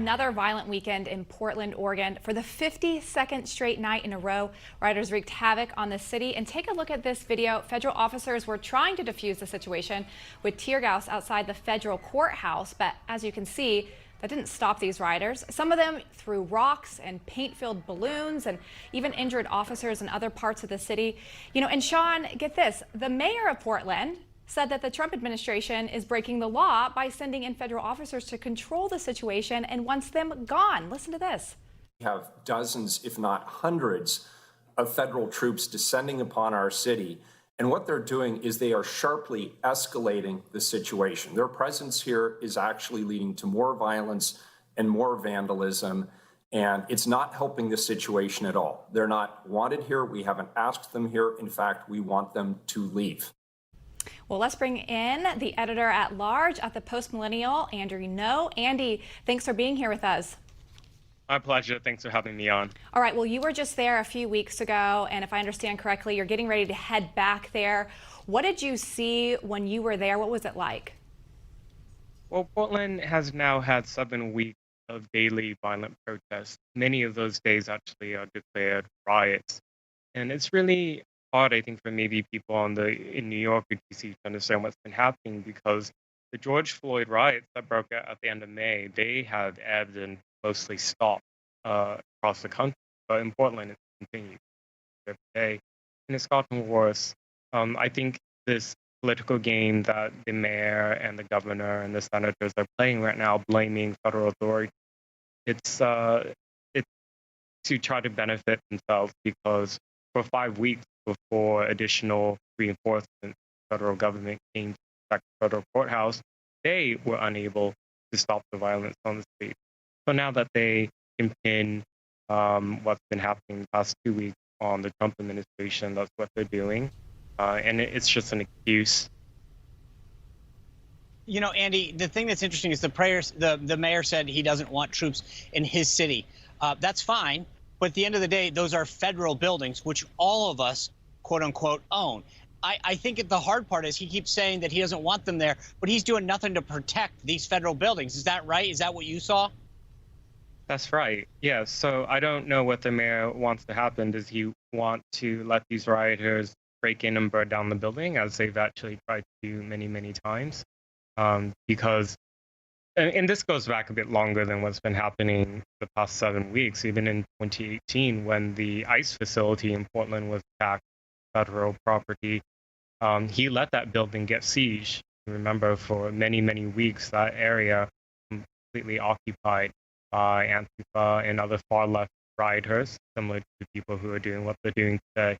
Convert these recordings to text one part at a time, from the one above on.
another violent weekend in Portland, Oregon. For the 52nd straight night in a row, rioters wreaked havoc on the city. And take a look at this video. Federal officers were trying to defuse the situation with tear gas outside the federal courthouse. But as you can see, that didn't stop these rioters. Some of them threw rocks and paint-filled balloons and even injured officers in other parts of the city. And Sean, get this, the mayor of Portland said that the Trump administration is breaking the law by sending in federal officers to control the situation and wants them gone. Listen to this. We have dozens, if not hundreds, of federal troops descending upon our city. And what they're doing is they are sharply escalating the situation. Their presence here is actually leading to more violence and more vandalism. And it's not helping the situation at all. They're not wanted here. We haven't asked them here. In fact, we want them to leave. Well, let's bring in the editor-at-large at the Post Millennial, Andrew No. Andy, thanks for being here with us. My pleasure. Thanks for having me on. All right. Well, you were just there a few weeks ago, and if I understand correctly, you're getting ready to head back there. What did you see when you were there? What was it like? Well, Portland has now had 7 weeks of daily violent protests. Many of those days actually are declared riots. And it's really hard, I think, for maybe people in New York or DC to understand what's been happening, because the George Floyd riots that broke out at the end of May, they have ebbed and mostly stopped across the country. But in Portland, it's continued every day. And it's gotten worse. I think this political game that the mayor and the governor and the senators are playing right now, blaming federal authorities, it's to try to benefit themselves, because for 5 weeks before additional reinforcements, the federal government came to the federal courthouse, they were unable to stop the violence on the street. So now that they can pin what's been happening the past 2 weeks on the Trump administration, that's what they're doing. And it's just an excuse. You know, Andy, the thing that's interesting is the mayor said he doesn't want troops in his city. That's fine. But at the end of the day, those are federal buildings, which all of us, quote unquote, own. I think the hard part is he keeps saying that he doesn't want them there, but he's doing nothing to protect these federal buildings. Is that right? Is that what you saw? That's right. Yeah. So I don't know what the mayor wants to happen. Does he want to let these rioters break in and burn down the building, as they've actually tried to do many, many times? Because, and this goes back a bit longer than what's been happening the past 7 weeks. Even in 2018, when the ICE facility in Portland was attacked, federal property, he let that building get sieged. Remember, for many, many weeks, that area completely occupied by Antifa and other far-left rioters, similar to people who are doing what they're doing today.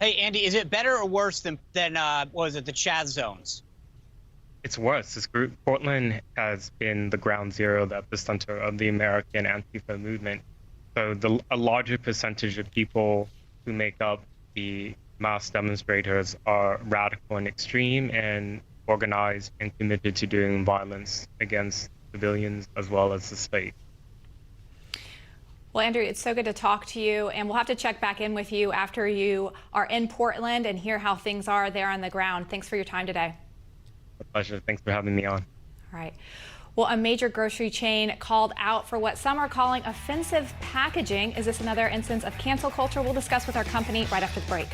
Hey, Andy, is it better or worse than what was it, the Chaz zones? It's worse. Portland has been the ground zero, the epicenter of the American Antifa movement. So a larger percentage of people who make up the mass demonstrators are radical and extreme and organized and committed to doing violence against civilians as well as the state. Well, Andrew, it's so good to talk to you, and we'll have to check back in with you after you are in Portland and hear how things are there on the ground. Thanks for your time today. A pleasure. Thanks for having me on. All right. Well, a major grocery chain called out for what some are calling offensive packaging. Is this another instance of cancel culture? We'll discuss with our company right after the break.